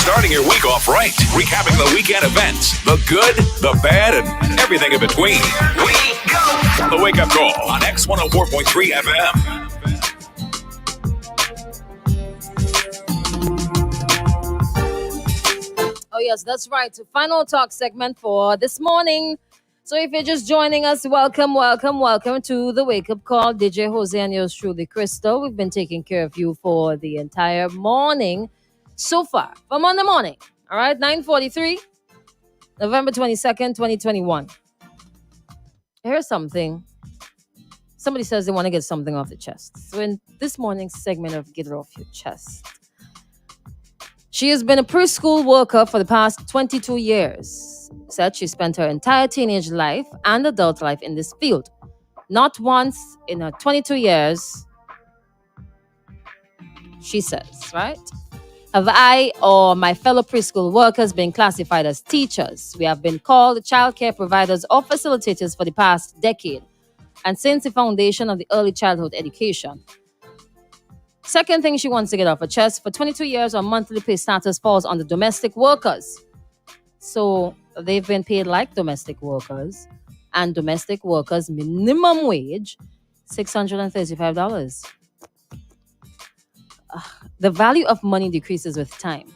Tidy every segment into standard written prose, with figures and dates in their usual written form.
Starting your week off right, recapping the weekend events, the good, the bad, and everything in between. We go! The Wake Up Call on X104.3 FM. Oh, yes, that's right. Final talk segment for this morning. So if you're just joining us, welcome, welcome, welcome to the Wake Up Call. DJ Jose and yours truly, Crystal. We've been taking care of you for the entire morning so far, from Monday morning. All right, 9:43, November 22nd, 2021. Here's something. Somebody says they want to get something off the chest. So in this morning's segment of Get It Off Your Chest, she has been a preschool worker for the past 22 years. Said she spent her entire teenage life and adult life in this field. Not once in her 22 years, she says, right? Have I or my fellow preschool workers been classified as teachers? We have been called childcare providers or facilitators for the past decade, and since the foundation of the early childhood education. Second thing she wants to get off her chest, for 22 years, our monthly pay status falls on the domestic workers. So they've been paid like domestic workers, and domestic workers' minimum wage, $635. The value of money decreases with time.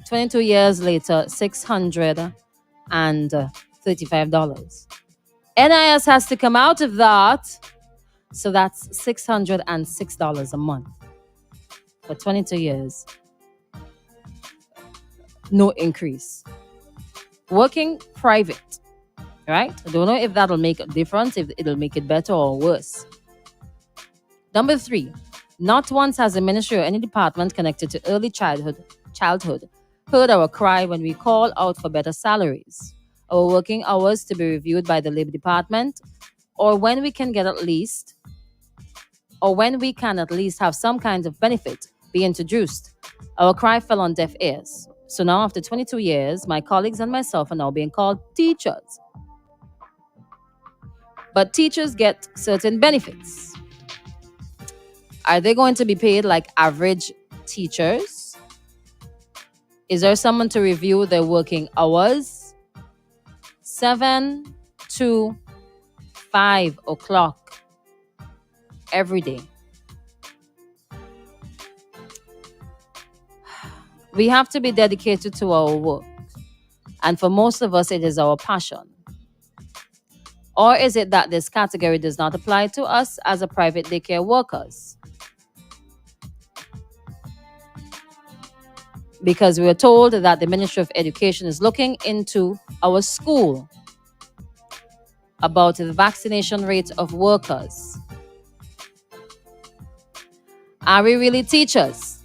22 years later, $635. NIS has to come out of that. So that's $606 a month for 22 years. No increase. Working private, right? I don't know if that'll make a difference, if it'll make it better or worse. Number 3, not once has the ministry or any department connected to early childhood heard our cry when we call out for better salaries, our working hours to be reviewed by the Labor Department, or when we can at least have some kind of benefit be introduced. Our cry fell on deaf ears. So now, after 22 years, my colleagues and myself are now being called teachers. But teachers get certain benefits. Are they going to be paid like average teachers? Is there someone to review their working hours? 7 to 5 o'clock every day. We have to be dedicated to our work. And for most of us, it is our passion. Or is it that this category does not apply to us as a private daycare workers? Because we were told that the Ministry of Education is looking into our school about the vaccination rate of workers. Are we really teachers?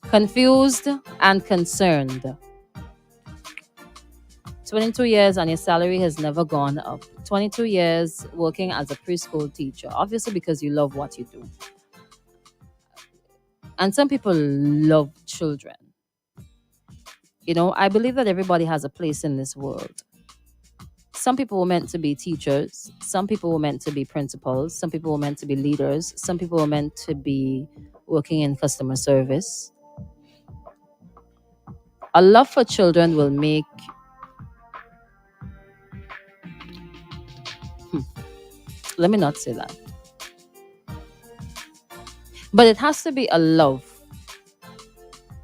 Confused and concerned. 22 years and your salary has never gone up. 22 years working as a preschool teacher, obviously because you love what you do. And some people love children. You know, I believe that everybody has a place in this world. Some people were meant to be teachers. Some people were meant to be principals. Some people were meant to be leaders. Some people were meant to be working in customer service. A love for children will make... Let me not say that. But it has to be a love.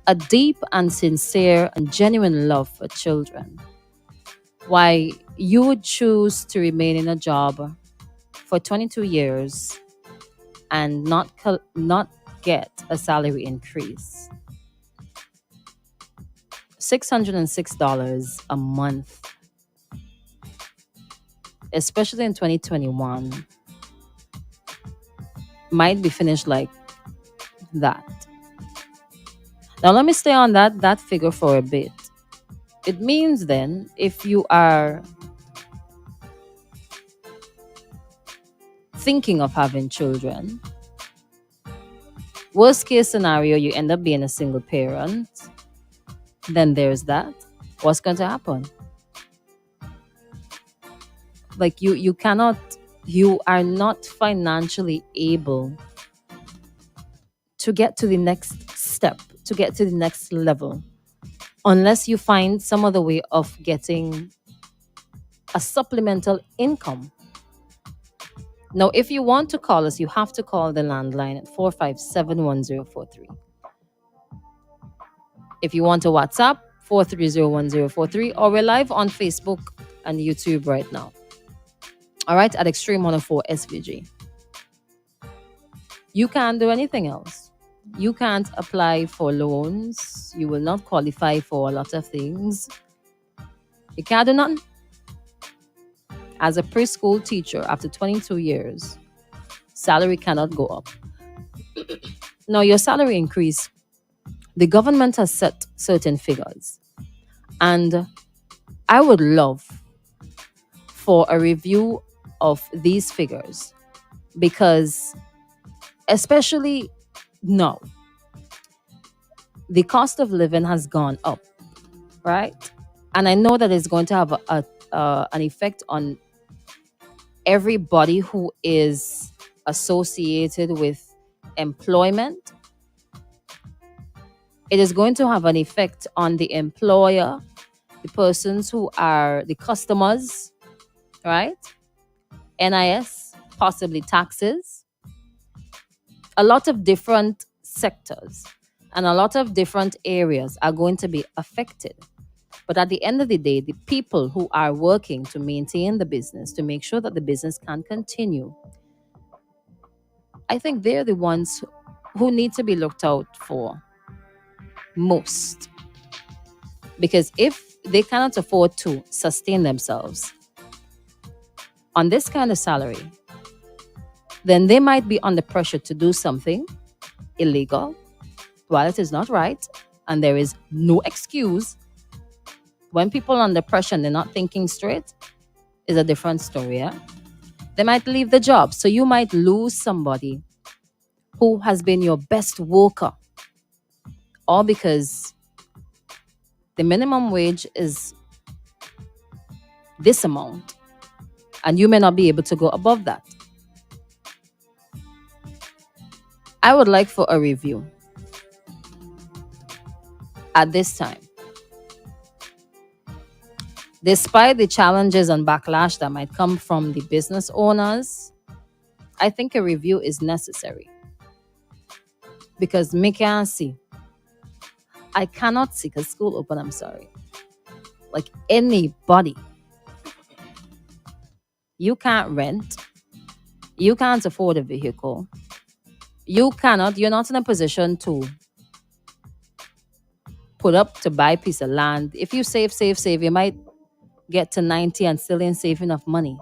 A deep and sincere and genuine love for children. Why you would choose to remain in a job for 22 years and not get a salary increase. $606 a month, especially in 2021, might be finished like that. Now let me stay on that figure for a bit. It means then, if you are thinking of having children, worst case scenario, you end up being a single parent, then there's that. What's going to happen? Like you are not financially able to get to the next step, to get to the next level unless you find some other way of getting a supplemental income. Now, if you want to call us, you have to call the landline at 457-1043. If you want to WhatsApp, 430-1043, or we're live on Facebook and YouTube right now. All right, at Extreme 104 SVG. You can't do anything else. You can't apply for loans. You will not qualify for a lot of things. You can't do nothing. As a preschool teacher, after 22 years, salary cannot go up. Now, your salary increase, the government has set certain figures. And I would love for a review of these figures because, especially now, the cost of living has gone up, right? And I know that it's going to have an effect on everybody who is associated with employment. It is going to have an effect on the employer, the persons who are the customers, right? NIS, possibly taxes, a lot of different sectors and a lot of different areas are going to be affected. But at the end of the day, the people who are working to maintain the business, to make sure that the business can continue, I think they're the ones who need to be looked out for most. Because if they cannot afford to sustain themselves on this kind of salary, then they might be under pressure to do something illegal while it is not right. And there is no excuse. When people are under pressure and they're not thinking straight, is a different story. Yeah? They might leave the job. So you might lose somebody who has been your best worker, all because the minimum wage is this amount and you may not be able to go above that. I would like for a review at this time. Despite the challenges and backlash that might come from the business owners, I think a review is necessary. Because me can't see. I cannot see because school open, I'm sorry. Like anybody. You can't rent. You can't afford a vehicle. You're not in a position to put up to buy a piece of land. If you save, you might get to 90 and still ain't save enough money.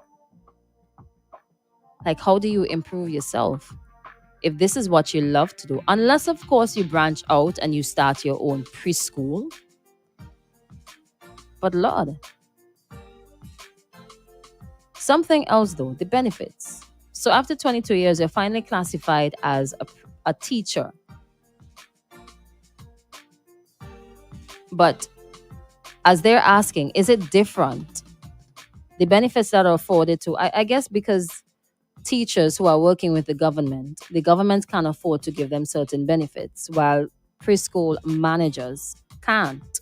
Like, how do you improve yourself if this is what you love to do? Unless, of course, you branch out and you start your own preschool. But Lord, something else though, the benefits. So after 22 years, you're finally classified as a teacher. But as they're asking, is it different? The benefits that are afforded to, I guess because teachers who are working with the government can't afford to give them certain benefits, while preschool managers can't.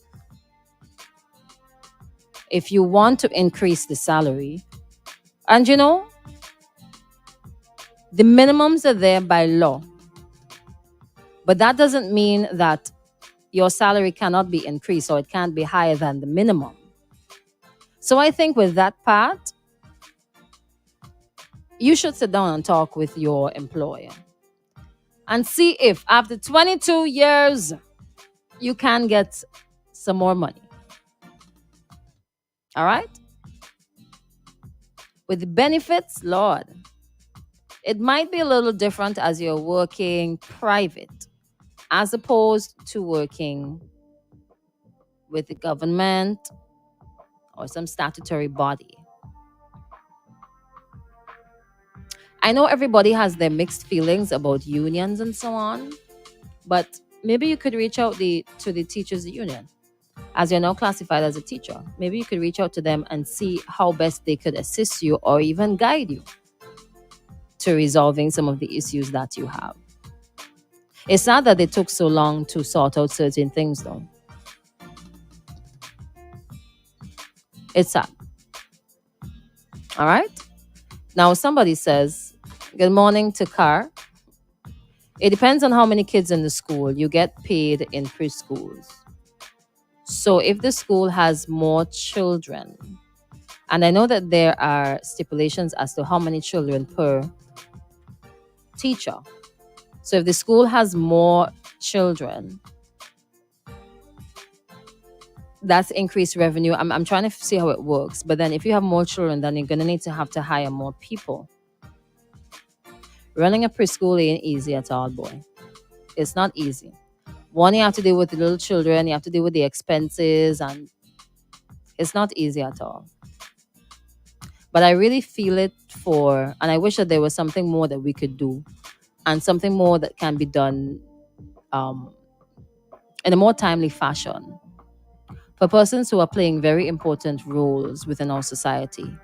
If you want to increase the salary, and the minimums are there by law, but that doesn't mean that your salary cannot be increased or it can't be higher than the minimum. So I think with that part, you should sit down and talk with your employer and see if after 22 years, you can get some more money. All right? With the benefits, Lord, it might be a little different as you're working private as opposed to working with the government or some statutory body. I know everybody has their mixed feelings about unions and so on, but maybe you could reach out to the teachers' union. As you're now classified as a teacher, maybe you could reach out to them and see how best they could assist you or even guide you to resolving some of the issues that you have. It's not that they took so long to sort out certain things, though. It's sad. All right. Now, somebody says, "Good morning to Car. It depends on how many kids in the school. You get paid in preschools. So if the school has more children, and I know that there are stipulations as to how many children per teacher. So if the school has more children, that's increased revenue. I'm trying to see how it works. But then if you have more children, then you're going to need to have to hire more people. Running a preschool ain't easy at all, boy. It's not easy. One, you have to deal with the little children, you have to deal with the expenses, and it's not easy at all. But I really feel it for, and I wish that there was something more that we could do and something more that can be done um, in a more timely fashion for persons who are playing very important roles within our society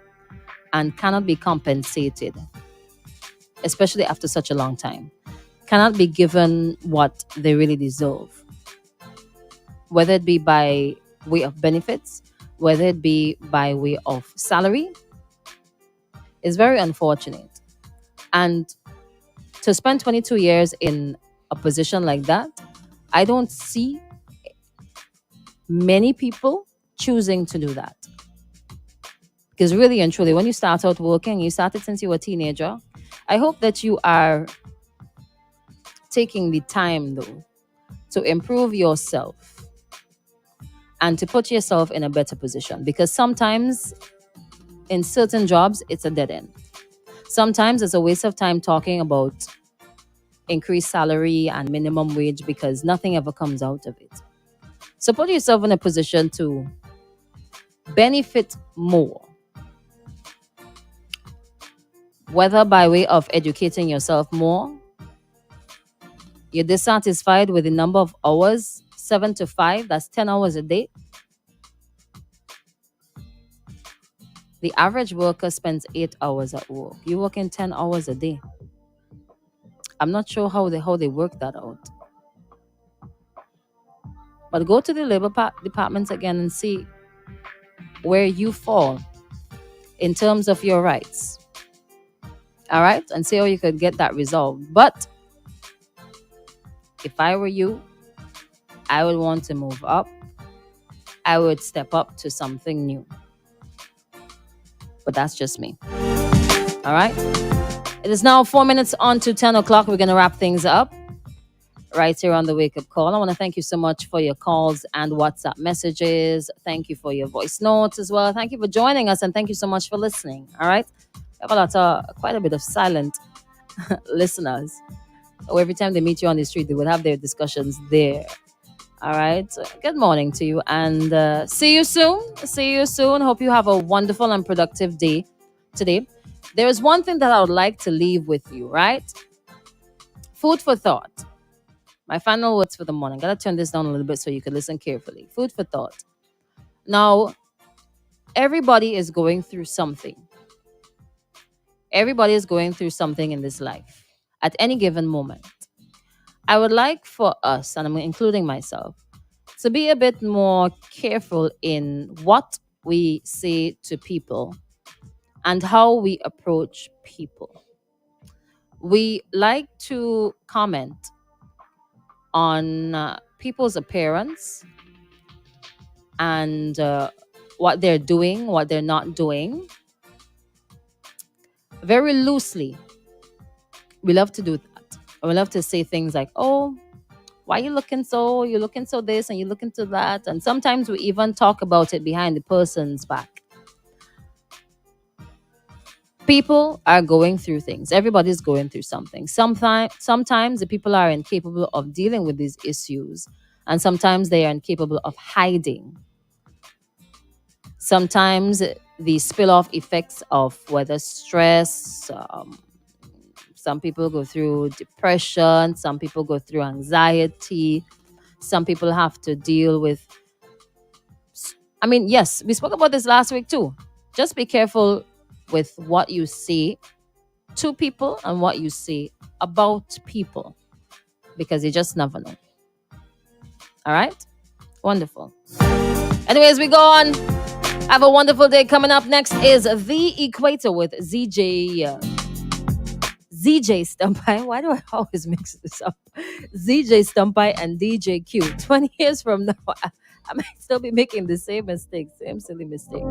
and cannot be compensated, especially after such a long time, cannot be given what they really deserve, whether it be by way of benefits, whether it be by way of salary, is very unfortunate. And to spend 22 years in a position like that, I don't see many people choosing to do that. Because really and truly, when you start out working, you started since you were a teenager, I hope that you are taking the time, though, to improve yourself and to put yourself in a better position. Because sometimes in certain jobs, it's a dead end. Sometimes it's a waste of time talking about increased salary and minimum wage because nothing ever comes out of it. So put yourself in a position to benefit more, whether by way of educating yourself more, you're dissatisfied with the number of hours, 7 to 5, that's 10 hours a day. The average worker spends 8 hours at work. You're working 10 hours a day. I'm not sure how they work that out. But go to the labor departments again and see where you fall in terms of your rights. All right? And see how you could get that resolved. But if I were you, I would want to move up. I would step up to something new. But that's just me. All right? It is now 4 minutes on to 10 o'clock. We're going to wrap things up right here on the Wake Up Call. I want to thank you so much for your calls and WhatsApp messages. Thank you for your voice notes as well. Thank you for joining us, and thank you so much for listening. All right? We have quite a bit of silent listeners. So every time they meet you on the street, they would have their discussions there. All right. So good morning to you, and see you soon. See you soon. Hope you have a wonderful and productive day today. There is one thing that I would like to leave with you, right? Food for thought. My final words for the morning. Gotta turn this down a little bit so you can listen carefully. Food for thought. Now, everybody is going through something. Everybody is going through something in this life at any given moment. I would like for us, and I'm including myself, to be a bit more careful in what we say to people and how we approach people. We like to comment on people's appearance and what they're doing, what they're not doing, very loosely. We love to do that. We love to say things like, "Oh, why you looking so? You're looking so this and you're looking so that." And sometimes we even talk about it behind the person's back. People are going through things. Everybody's going through something. Sometimes the people are incapable of dealing with these issues, and sometimes they are incapable of hiding. Sometimes the spill-off effects of whether stress, some people go through depression, some people go through anxiety, some people have to deal with. I mean, yes, we spoke about this last week too. Just be careful with what you say to people and what you say about people. because you just never know. All right? Wonderful. Anyways, we go on. Have a wonderful day. Coming up next is The Equator with ZJ Stumpai. Why do I always mix this up? ZJ Stumpai and DJ Q. 20 years from now, I might still be making the same mistake, same silly mistake.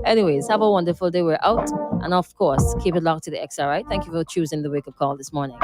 Anyways, have a wonderful day. We're out. And of course, keep it locked to the X, all right? Thank you for choosing the wake up call this morning.